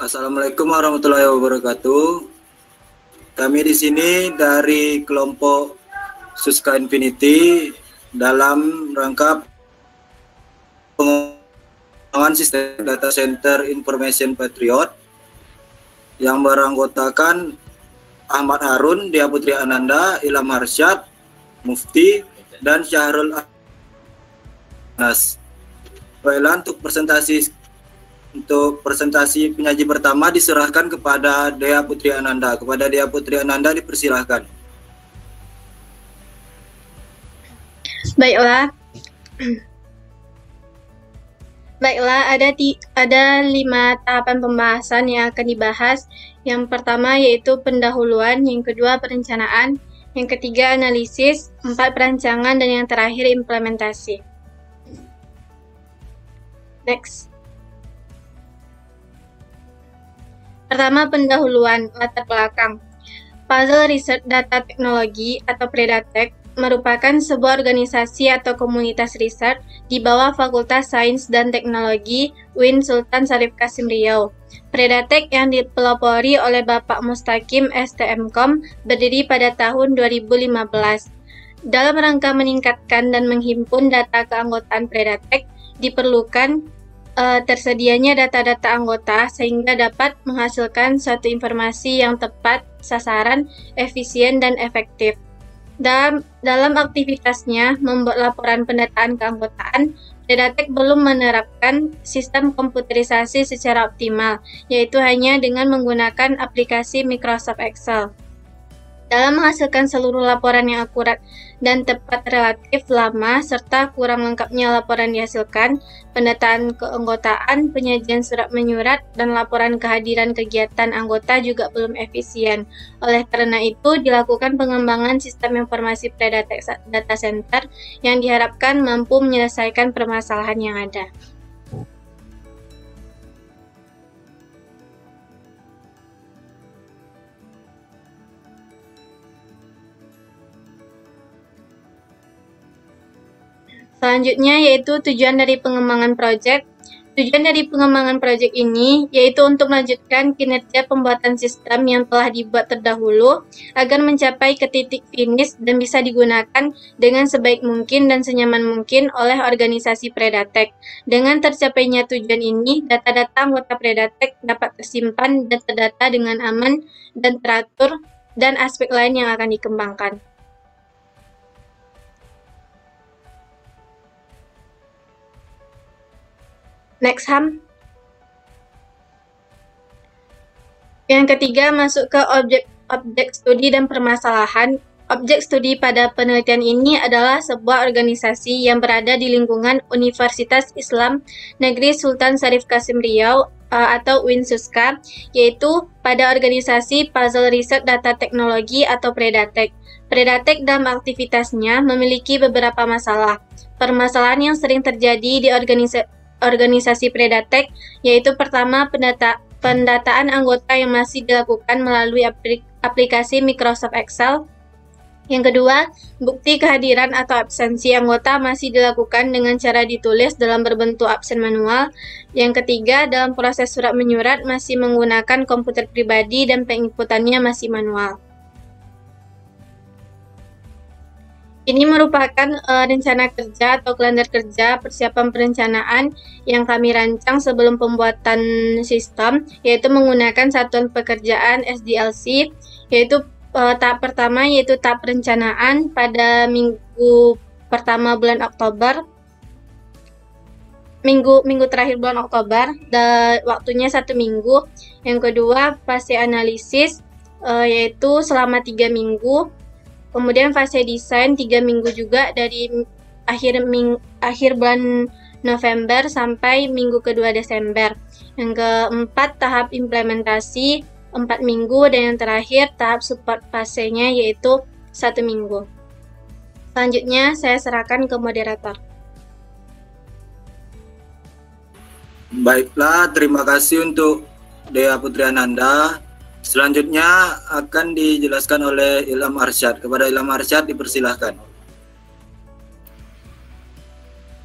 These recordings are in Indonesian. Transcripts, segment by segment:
Assalamualaikum warahmatullahi wabarakatuh. Kami di sini dari kelompok Suska Infinity dalam rangka pengembangan sistem data center Information Patriot yang beranggotakan Ahmad Harun, Dea Putri Ananda, Ilham Arsyad, Mufti, dan Syahrul Anas. Baiklah, untuk presentasi penyaji pertama diserahkan kepada Dea Putri Ananda. Kepada Dea Putri Ananda dipersilahkan. Baiklah. Ada 5 tahapan pembahasan yang akan dibahas. Yang pertama yaitu pendahuluan, yang kedua perencanaan, yang ketiga analisis, 4 perancangan, dan yang terakhir implementasi. Next. Pertama, pendahuluan, latar belakang. Puzzle Research Data Technology atau Predatek merupakan sebuah organisasi atau komunitas riset di bawah Fakultas Sains dan Teknologi UIN Sultan Syarif Kasim Riau. Predatek yang dipelopori oleh Bapak Mustaqim STMkom berdiri pada tahun 2015. Dalam rangka meningkatkan dan menghimpun data keanggotaan Predatek, diperlukan tersedianya data-data anggota sehingga dapat menghasilkan suatu informasi yang tepat sasaran, efisien, dan efektif. Dalam aktivitasnya membuat laporan pendataan keanggotaan, Predatek belum menerapkan sistem komputerisasi secara optimal, yaitu hanya dengan menggunakan aplikasi Microsoft Excel. Dalam menghasilkan seluruh laporan yang akurat dan tepat relatif lama, serta kurang lengkapnya laporan dihasilkan, pendataan keanggotaan, penyajian surat menyurat, dan laporan kehadiran kegiatan anggota juga belum efisien. Oleh karena itu, dilakukan pengembangan sistem informasi Predatek Data Center yang diharapkan mampu menyelesaikan permasalahan yang ada. Selanjutnya yaitu tujuan dari pengembangan proyek. Tujuan dari pengembangan proyek ini yaitu untuk melanjutkan kinerja pembuatan sistem yang telah dibuat terdahulu agar mencapai ke titik finish dan bisa digunakan dengan sebaik mungkin dan senyaman mungkin oleh organisasi Predatek. Dengan tercapainya tujuan ini, data-data anggota Predatek dapat tersimpan dan terdata dengan aman dan teratur, dan aspek lain yang akan dikembangkan. Next, Ham. Yang ketiga, masuk ke objek studi dan permasalahan. Objek studi pada penelitian ini adalah sebuah organisasi yang berada di lingkungan Universitas Islam Negeri Sultan Syarif Kasim Riau atau UIN Suska, yaitu pada organisasi Puzzle Research Data Technology atau Predatek. Predatek dalam aktivitasnya memiliki beberapa masalah. Permasalahan yang sering terjadi di organisasi Predatek yaitu pertama, pendataan anggota yang masih dilakukan melalui aplikasi Microsoft Excel. Yang kedua, bukti kehadiran atau absensi anggota masih dilakukan dengan cara ditulis dalam berbentuk absen manual. Yang ketiga, dalam proses surat menyurat masih menggunakan komputer pribadi dan penginputannya masih manual. Ini merupakan rencana kerja atau kalender kerja persiapan perencanaan yang kami rancang sebelum pembuatan sistem, yaitu menggunakan satuan pekerjaan SDLC, yaitu tahap pertama yaitu tahap perencanaan pada minggu pertama bulan Oktober, minggu terakhir bulan Oktober, waktunya 1 minggu. Yang kedua, fase analisis, yaitu selama 3 minggu. Kemudian fase desain 3 minggu juga, dari akhir bulan November sampai minggu kedua Desember. Yang keempat, tahap implementasi 4 minggu, dan yang terakhir tahap support fasenya yaitu 1 minggu. Selanjutnya saya serahkan ke moderator. Baiklah, terima kasih untuk Dea Putri Ananda. Selanjutnya akan dijelaskan oleh Ilham Arsyad. Kepada Ilham Arsyad dipersilahkan.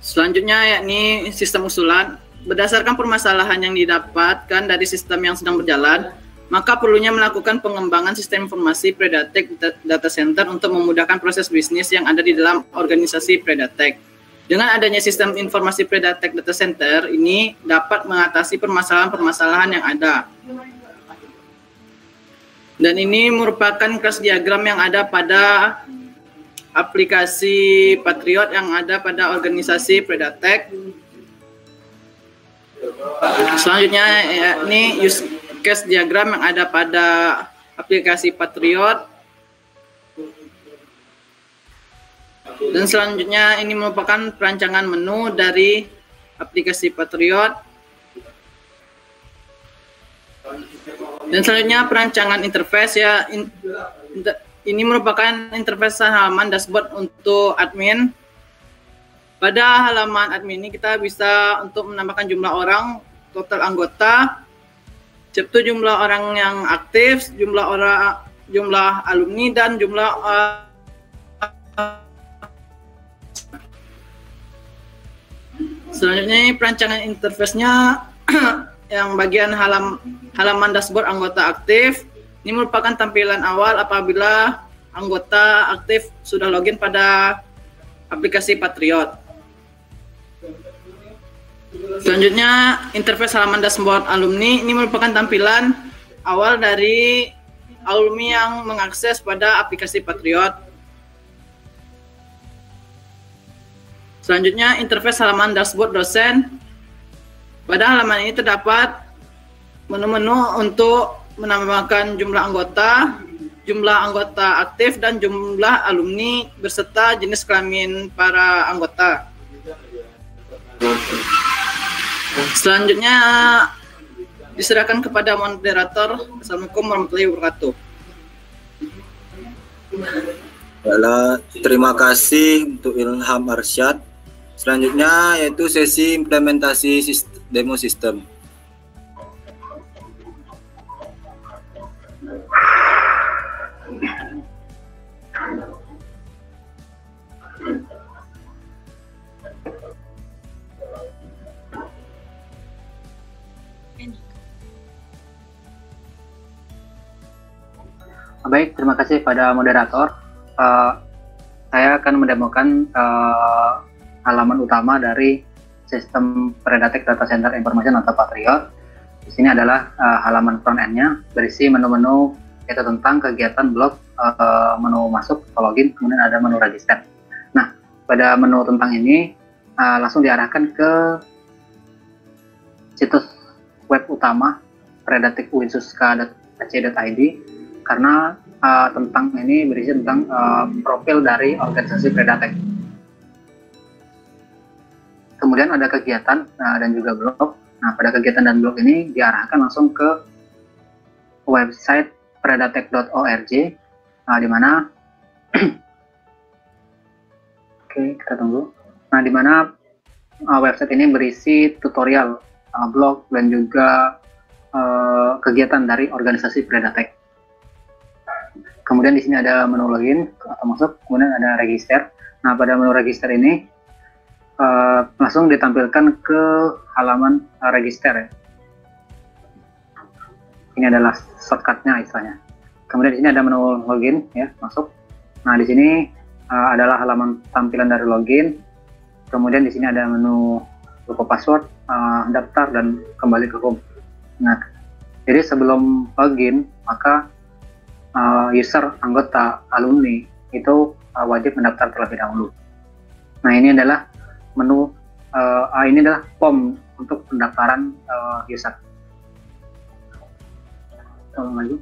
Selanjutnya yakni sistem usulan. berdasarkan permasalahan yang didapatkan dari sistem yang sedang berjalan, maka perlunya melakukan pengembangan sistem informasi Predatek Data Center untuk memudahkan proses bisnis yang ada di dalam organisasi Predatek. Dengan adanya sistem informasi Predatek Data Center ini dapat mengatasi permasalahan-permasalahan yang ada. Dan ini merupakan kelas diagram yang ada pada aplikasi Patriot yang ada pada organisasi Predatek. Selanjutnya ini use case diagram yang ada pada aplikasi Patriot. Dan selanjutnya ini merupakan perancangan menu dari aplikasi Patriot. Dan selanjutnya perancangan interface ya. Ini merupakan interface halaman dashboard untuk admin. Pada halaman admin ini kita bisa untuk menambahkan jumlah orang, total anggota, jumlah orang yang aktif, jumlah alumni dan jumlah selanjutnya ini perancangan interface-nya yang bagian halaman dashboard anggota aktif. Ini merupakan tampilan awal apabila anggota aktif sudah login pada aplikasi Patriot. Selanjutnya, interface halaman dashboard alumni ini merupakan tampilan awal dari alumni yang mengakses pada aplikasi Patriot. Selanjutnya, interface halaman dashboard dosen. Pada halaman ini terdapat menu-menu untuk menambahkan jumlah anggota aktif dan jumlah alumni beserta jenis kelamin para anggota. Selanjutnya diserahkan kepada moderator. Assalamualaikum warahmatullahi wabarakatuh. Terima kasih untuk Ilham Arsyad. Selanjutnya yaitu sesi implementasi demo sistem. Baik, terima kasih pada moderator. Saya akan mendemokan halaman utama dari sistem Predatek Data Center Information atau Patriot. Di sini adalah halaman front end-nya, berisi menu-menu yaitu tentang kegiatan blog, menu masuk atau login, kemudian ada menu register. Nah, pada menu tentang ini langsung diarahkan ke situs web utama predatekwinsuska.ac.id karena tentang ini berisi tentang profil dari organisasi Predatek. Kemudian ada kegiatan dan juga blog. Nah, pada kegiatan dan blog ini diarahkan langsung ke website predatek.org, di mana oke, kita tunggu. Nah, di mana website ini berisi tutorial, blog dan juga kegiatan dari organisasi Predatek. Kemudian di sini ada menu login atau masuk, kemudian ada register. Nah, pada menu register ini langsung ditampilkan ke halaman register ya. Ini adalah shortcutnya istilahnya. Kemudian di sini ada menu login ya, masuk. Nah, di sini adalah halaman tampilan dari login. Kemudian di sini ada menu lupa password, daftar dan kembali ke home. Nah, jadi sebelum login maka user, anggota, alumni itu wajib mendaftar terlebih dahulu. Nah, ini adalah menu, ini adalah form untuk pendaftaran user. Tolong lagi.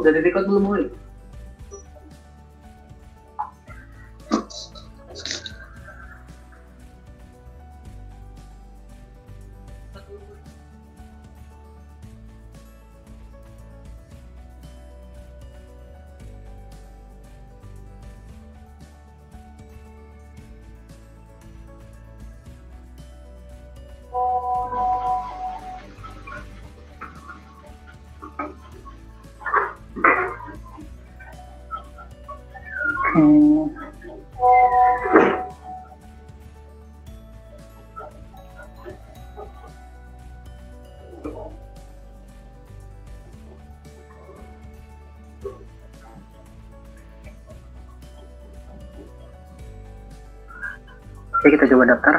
Udah di-record belum, Mulai? Hmm. Oke, kita coba daftar.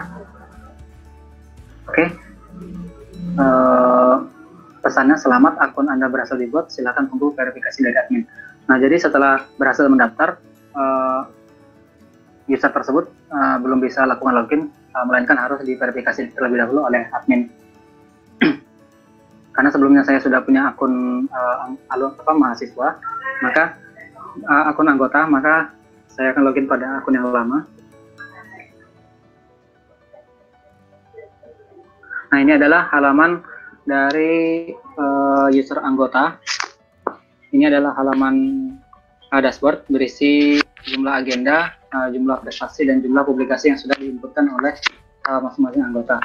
Oke. Pesannya, selamat, akun Anda berhasil dibuat, silakan tunggu verifikasi dari admin. Nah, jadi setelah berhasil mendaftar, user tersebut belum bisa lakukan login, melainkan harus diverifikasi terlebih dahulu oleh admin. Karena sebelumnya saya sudah punya akun mahasiswa, maka akun anggota, maka saya akan login pada akun yang lama. Nah, ini adalah halaman dari user anggota. Ini adalah halaman dashboard berisi jumlah agenda, jumlah prestasi, dan jumlah publikasi yang sudah diinputkan oleh masing-masing anggota.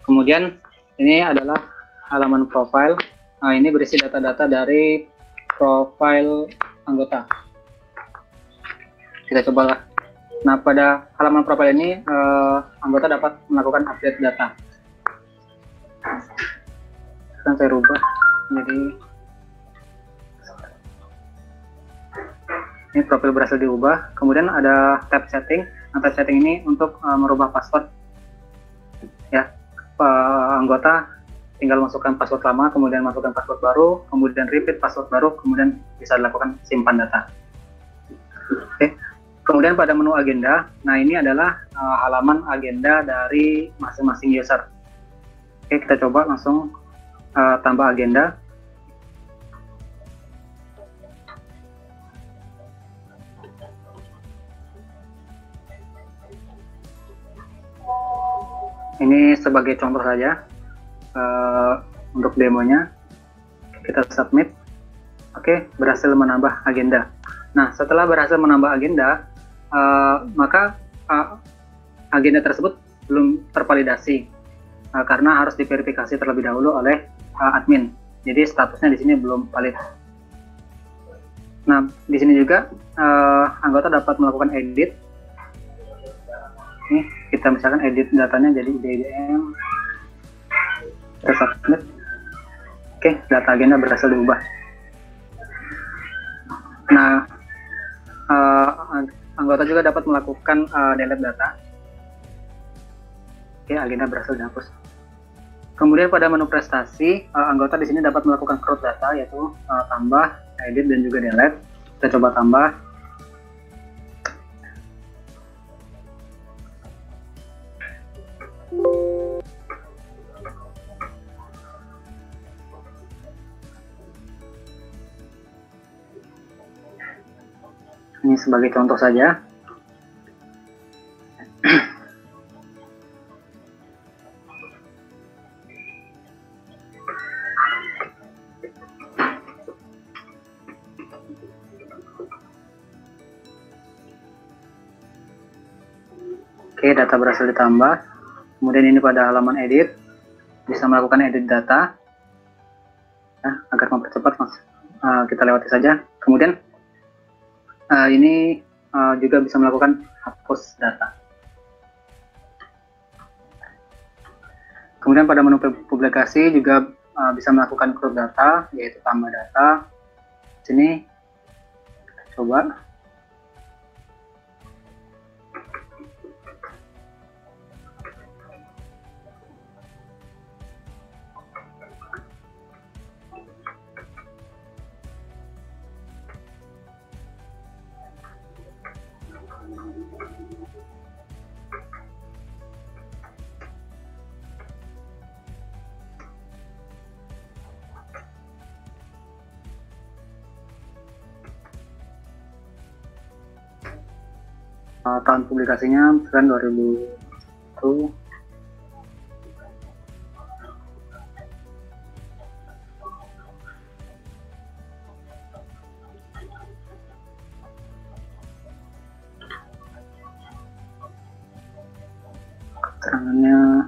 Kemudian ini adalah halaman profile. Nah, ini berisi data-data dari profile anggota. Kita coba. Nah, pada halaman profile ini anggota dapat melakukan update data. Sekarang saya rubah jadi ini profil berhasil diubah. Kemudian ada tab setting. Nah, tab setting ini untuk merubah password ya. Anggota tinggal masukkan password lama, kemudian masukkan password baru, kemudian repeat password baru, kemudian bisa dilakukan simpan data. Oke. Kemudian pada menu agenda, nah ini adalah halaman agenda dari masing-masing user. Oke, kita coba langsung tambah agenda. Ini sebagai contoh saja untuk demonya. Kita submit. Oke, berhasil menambah agenda. Nah, setelah berhasil menambah agenda, maka agenda tersebut belum tervalidasi karena harus diverifikasi terlebih dahulu oleh admin. Jadi statusnya di sini belum valid. Nah, di sini juga anggota dapat melakukan edit. Nih, kita misalkan edit datanya jadi IDM. Kita submit. Oke, data agenda berhasil diubah. Nah, anggota juga dapat melakukan delete data. Oke, agenda berhasil dihapus. Kemudian pada menu prestasi, anggota di sini dapat melakukan crop data, yaitu tambah, edit, dan juga delete. Kita coba tambah. Ini sebagai contoh saja. Oke, data berhasil ditambah. Kemudian ini pada halaman edit, bisa melakukan edit data. Nah, agar mempercepat, kita lewati saja. Kemudian ini juga bisa melakukan hapus data. Kemudian pada menu publikasi juga bisa melakukan crop data, yaitu tambah data. Sini kita coba. Tahun publikasinya misalkan 2001. Keterangannya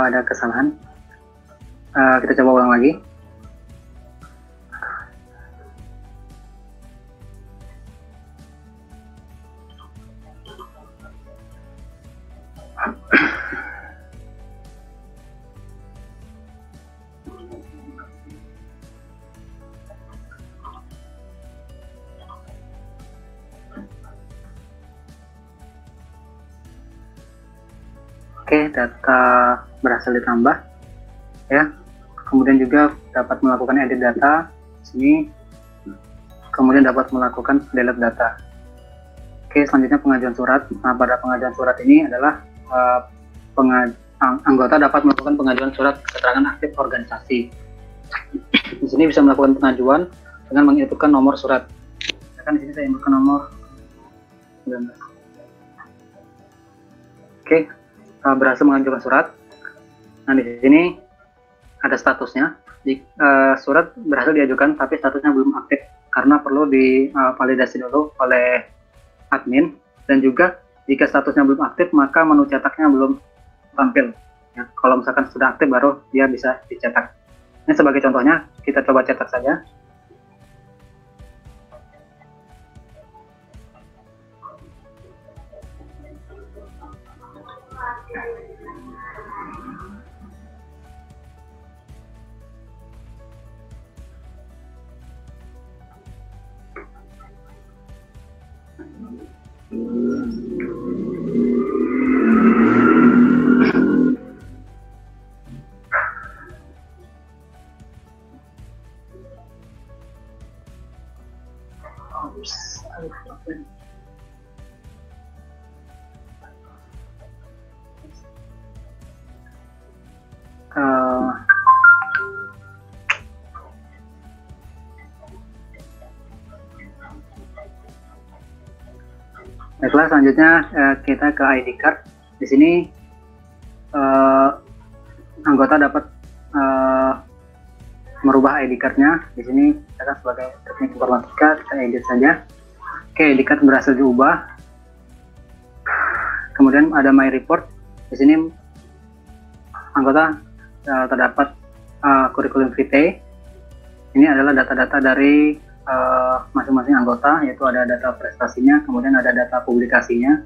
ada kesalahan. Kita coba ulang lagi. Oke, data berhasil ditambah ya. Kemudian juga dapat melakukan edit data di sini. Kemudian dapat melakukan delete data. Oke, selanjutnya pengajuan surat. Nah, pada pengajuan surat ini adalah anggota dapat melakukan pengajuan surat keterangan aktif organisasi. Di sini bisa melakukan pengajuan dengan menginputkan nomor surat. Misalkan di sini saya inputkan nomor 19. Oke, berhasil mengajukan surat. Nah, di sini ada statusnya. Surat berhasil diajukan, tapi statusnya belum aktif karena perlu divalidasi dulu oleh admin. Dan juga jika statusnya belum aktif, maka menu cetaknya belum tampil. Ya, kalau misalkan sudah aktif, baru dia bisa dicetak. Ini sebagai contohnya, kita coba cetak saja. Baiklah, selanjutnya kita ke ID card. Di sini anggota dapat merubah ID card-nya. Di sini kita sebagai teknik informatika, kita edit saja. Oke, ID card berhasil diubah. Kemudian ada My Report. Di sini anggota terdapat curriculum vitae. Ini adalah data-data dari masing-masing anggota, yaitu ada data prestasinya, kemudian ada data publikasinya.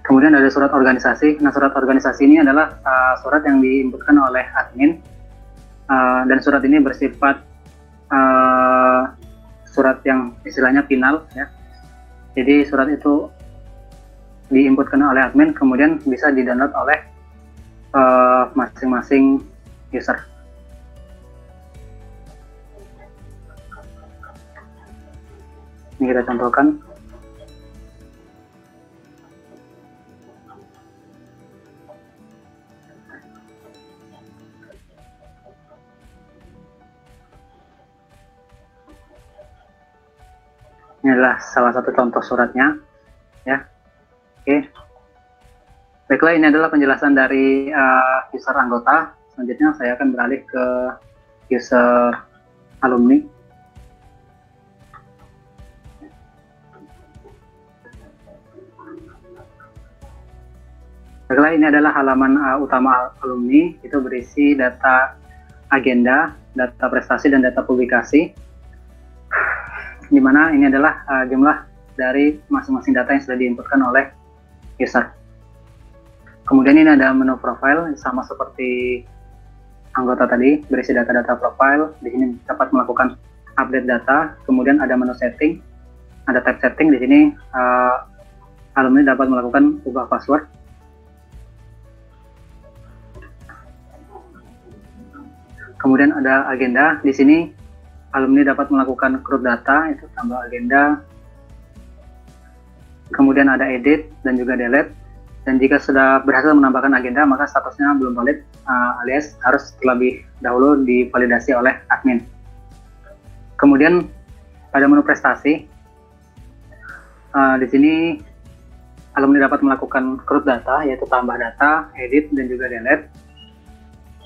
Kemudian ada surat organisasi. Nah, surat organisasi ini adalah surat yang diinputkan oleh admin, dan surat ini bersifat surat yang istilahnya final ya. Jadi surat itu diinputkan oleh admin, kemudian bisa di-download oleh masing-masing user. Ini kita contohkan. Ini adalah salah satu contoh suratnya ya. Oke. Baiklah, ini adalah penjelasan dari user anggota. Selanjutnya saya akan beralih ke user alumni. Baiklah, ini adalah halaman utama alumni. Itu berisi data agenda, data prestasi, dan data publikasi. Di mana ini adalah jumlah dari masing-masing data yang sudah diinputkan oleh user. Kemudian ini ada menu profile, sama seperti anggota tadi, berisi data-data profile. Di sini dapat melakukan update data. Kemudian ada menu setting, ada tab setting. Di sini alumni dapat melakukan ubah password. Kemudian ada agenda. Di sini alumni dapat melakukan crud data, itu tambah agenda. Kemudian ada edit dan juga delete. Dan jika sudah berhasil menambahkan agenda, maka statusnya belum valid, alias harus terlebih dahulu divalidasi oleh admin. Kemudian pada menu prestasi, di sini alumni dapat melakukan crud data, yaitu tambah data, edit, dan juga delete.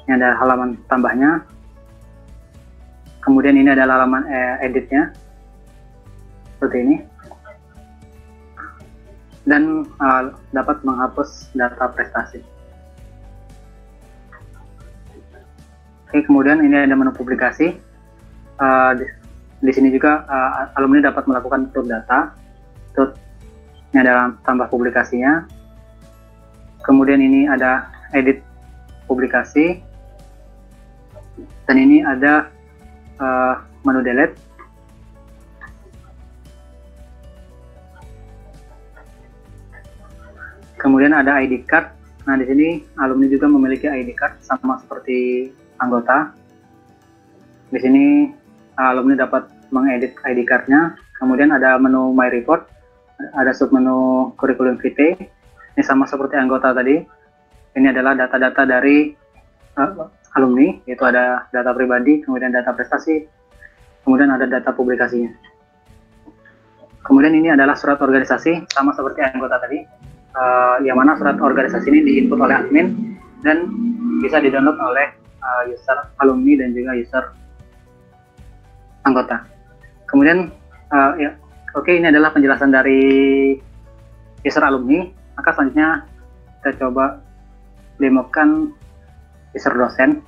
Ini ada halaman tambahnya. Kemudian ini adalah halaman editnya, seperti ini. dan dapat menghapus data prestasi. Oke, kemudian ini ada menu publikasi. Di sini juga alumni dapat melakukan upload data. Ini adalah tambah publikasinya. Kemudian ini ada edit publikasi. Dan ini ada menu delete. Kemudian ada ID card. Nah, di sini alumni juga memiliki ID card sama seperti anggota. Di sini alumni dapat mengedit ID card-nya. Kemudian ada menu My Report, ada submenu Curriculum Vitae. Ini sama seperti anggota tadi. Ini adalah data-data dari alumni, yaitu ada data pribadi, kemudian data prestasi, kemudian ada data publikasinya. Kemudian ini adalah surat organisasi, sama seperti anggota tadi. Yang mana surat organisasi ini diinput oleh admin dan bisa di-download oleh user alumni dan juga user anggota. Kemudian ini adalah penjelasan dari user alumni. Maka selanjutnya kita coba demokan user dosen.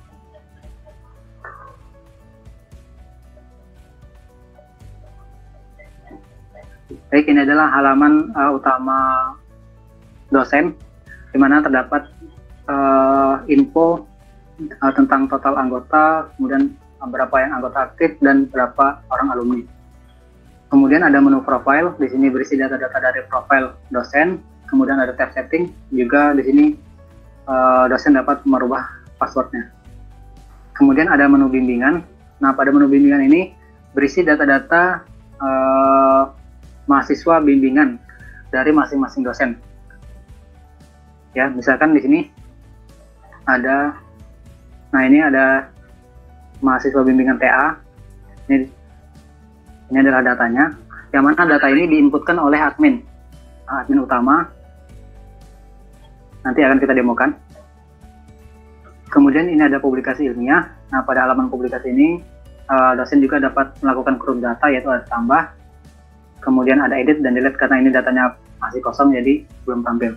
Baik, ini adalah halaman utama dosen, di mana terdapat info tentang total anggota, kemudian berapa yang anggota aktif dan berapa orang alumni. Kemudian ada menu profile, di sini berisi data-data dari profil dosen. Kemudian ada tab setting, juga di sini dosen dapat merubah passwordnya. Kemudian ada menu bimbingan. Nah, pada menu bimbingan ini berisi data-data mahasiswa bimbingan dari masing-masing dosen. Ya, misalkan di sini ada, nah ini ada mahasiswa bimbingan TA. Ini adalah datanya, yang mana data ini diinputkan oleh admin utama. Nanti akan kita demokan. Kemudian ini ada publikasi ilmiah. Nah, pada halaman publikasi ini dosen juga dapat melakukan crop data, yaitu ada tambah, kemudian ada edit dan delete karena ini datanya masih kosong jadi belum tampil.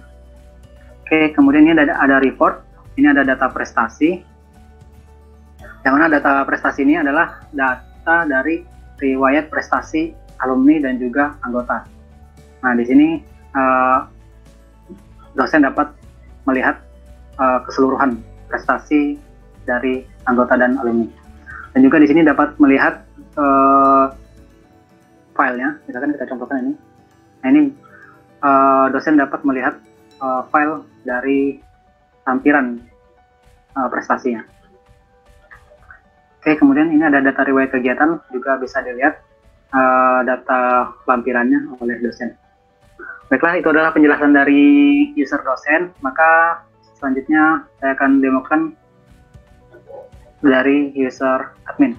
Oke, kemudian ini ada report. Ini ada data prestasi. Yang mana data prestasi ini adalah data dari riwayat prestasi alumni dan juga anggota. Nah, di sini dosen dapat melihat keseluruhan prestasi dari anggota dan alumni. Dan juga di sini dapat melihat filenya. Misalkan kita contohkan ini. Nah, ini dosen dapat melihat file dari tampilan prestasinya. Oke, kemudian ini ada data riwayat kegiatan, juga bisa dilihat data lampirannya oleh dosen. Baiklah, itu adalah penjelasan dari user dosen. Maka selanjutnya saya akan demokan dari user admin.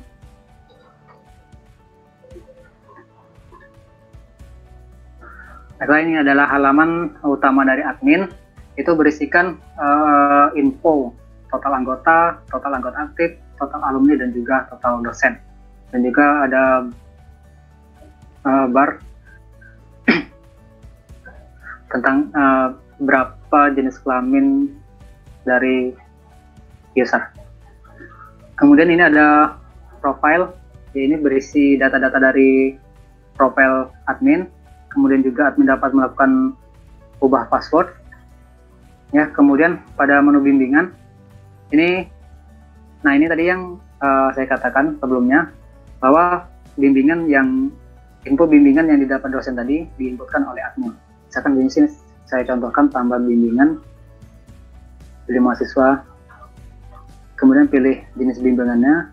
Baiklah, ini adalah halaman utama dari admin. Itu berisikan info total anggota aktif, total alumni, dan juga total dosen. Dan juga ada bar tentang berapa jenis kelamin dari user. Kemudian ini ada profile. Ini berisi data-data dari profil admin. Kemudian juga admin dapat melakukan ubah password. Ya, kemudian pada menu bimbingan ini, nah ini tadi yang saya katakan sebelumnya bahwa info bimbingan yang didapat dosen tadi diinputkan oleh admin. Misalkan di sini saya contohkan tambah bimbingan, pilih mahasiswa, kemudian pilih jenis bimbingannya,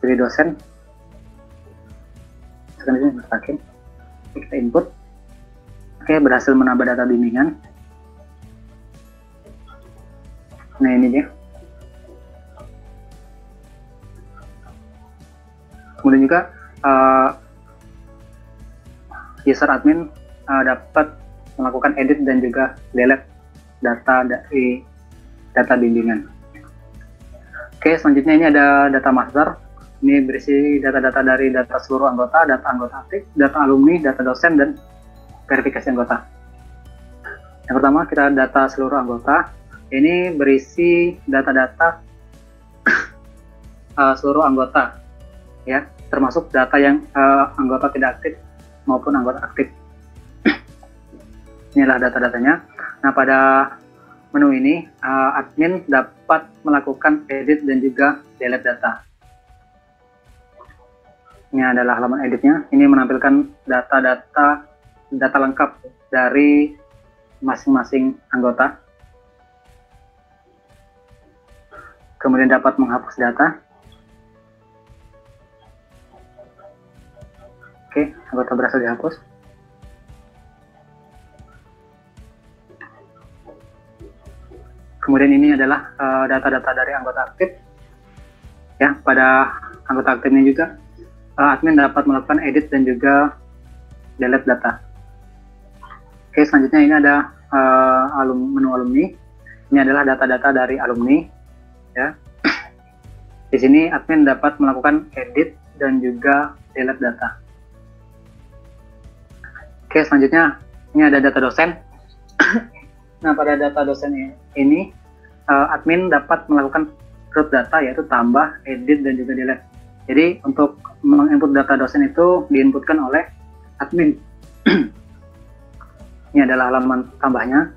pilih dosen. Misalkan di sini bertakin. Kita input. Oke, berhasil menambah data bimbingan. Nah, ini dia. Kemudian juga user admin dapat melakukan edit dan juga delete data dari data bimbingan. Oke, selanjutnya ini ada data master. Ini berisi data-data dari data seluruh anggota, data anggota aktif, data alumni, data dosen, dan verifikasi anggota. Yang pertama kita data seluruh anggota. Ini berisi data-data seluruh anggota, ya, termasuk data yang anggota tidak aktif maupun anggota aktif. Inilah data-datanya. Nah, pada menu ini admin dapat melakukan edit dan juga delete data. Ini adalah halaman editnya. Ini menampilkan data lengkap dari masing-masing anggota. Kemudian dapat menghapus data. Oke, anggota berhasil dihapus. Kemudian ini adalah data-data dari anggota aktif. Ya, pada anggota aktif ini juga admin dapat melakukan edit dan juga delete data. Oke, selanjutnya ini ada menu alumni. Ini adalah data-data dari alumni. Ya, di sini admin dapat melakukan edit dan juga delete data. Oke, selanjutnya ini ada data dosen. Nah, pada data dosen ini admin dapat melakukan root data, yaitu tambah, edit, dan juga delete. Jadi untuk menginput data dosen itu diinputkan oleh admin. Ini adalah halaman tambahnya.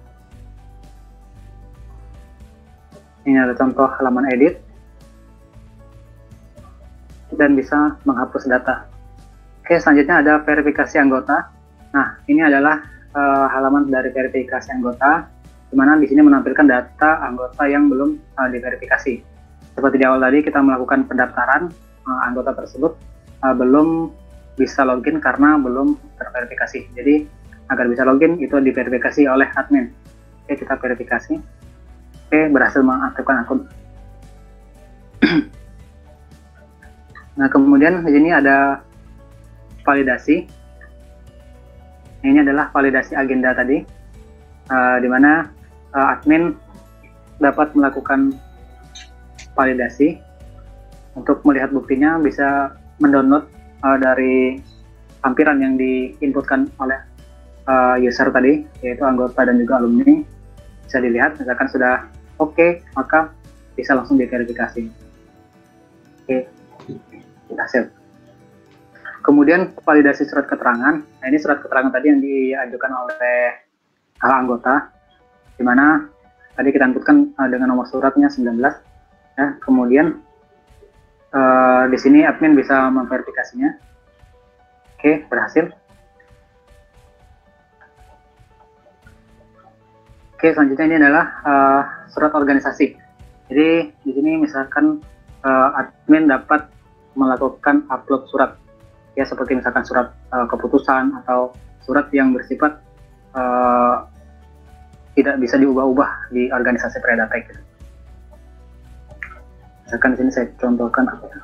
Ini ada contoh halaman edit. Dan bisa menghapus data. Oke, selanjutnya ada verifikasi anggota. Nah, ini adalah halaman dari verifikasi anggota, di mana di sini menampilkan data anggota yang belum diverifikasi. Seperti di awal tadi kita melakukan pendaftaran, anggota tersebut belum bisa login karena belum terverifikasi. Jadi agar bisa login itu diverifikasi oleh admin. Oke, kita verifikasi. Oke, berhasil mengaktifkan akun. Nah, kemudian di sini ada validasi. Ini adalah validasi agenda tadi, di mana admin dapat melakukan validasi. Untuk melihat buktinya bisa mendownload dari lampiran yang diinputkan oleh user tadi, yaitu anggota dan juga alumni. Bisa dilihat, misalkan sudah oke, maka bisa langsung diverifikasi. Oke, berhasil. Kemudian validasi surat keterangan. Nah, ini surat keterangan tadi yang diajukan oleh anggota, di mana tadi kita inputkan dengan nomor suratnya 19. Ya, kemudian di sini admin bisa memverifikasinya. Oke, berhasil. Oke, selanjutnya ini adalah surat organisasi. Jadi di sini misalkan admin dapat melakukan upload surat. Ya, seperti misalkan surat keputusan atau surat yang bersifat tidak bisa diubah-ubah di organisasi Predatek. Gitu. Misalkan di sini saya contohkan apa ya?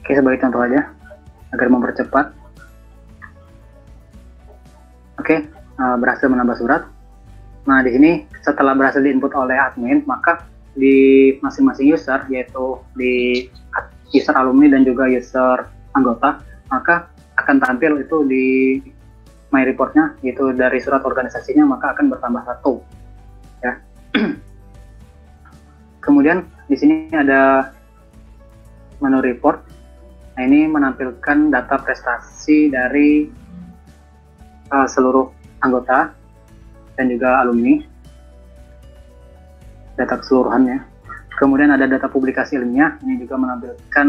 Oke, sebagai contoh aja agar mempercepat. Oke, berhasil menambah surat. Nah, di sini setelah berhasil diinput oleh admin, maka di masing-masing user, yaitu di user alumni dan juga user anggota, maka akan tampil itu di my reportnya, yaitu dari surat organisasinya, maka akan bertambah 1. Ya. Kemudian di sini ada menu report. Nah, ini menampilkan data prestasi dari seluruh anggota dan juga alumni, data keseluruhannya. Kemudian ada data publikasi ilmiah. Ini juga menampilkan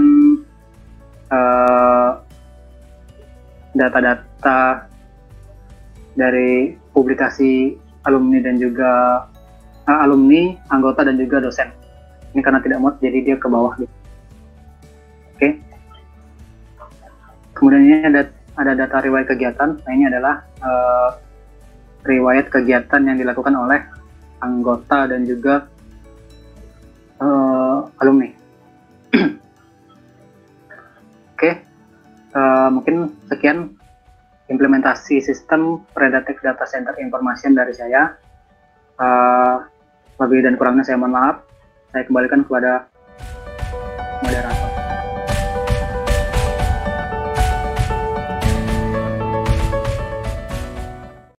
data-data dari publikasi alumni dan juga alumni, anggota dan juga dosen. Ini karena tidak muat, jadi dia ke bawah gitu. Oke. Kemudian ini ada data riwayat kegiatan. Nah, ini adalah riwayat kegiatan yang dilakukan oleh anggota dan juga alumni. Oke, mungkin sekian implementasi sistem Predatex Data Center Information dari saya. Lebih dan kurangnya saya mohon maaf. Saya kembalikan kepada moderator.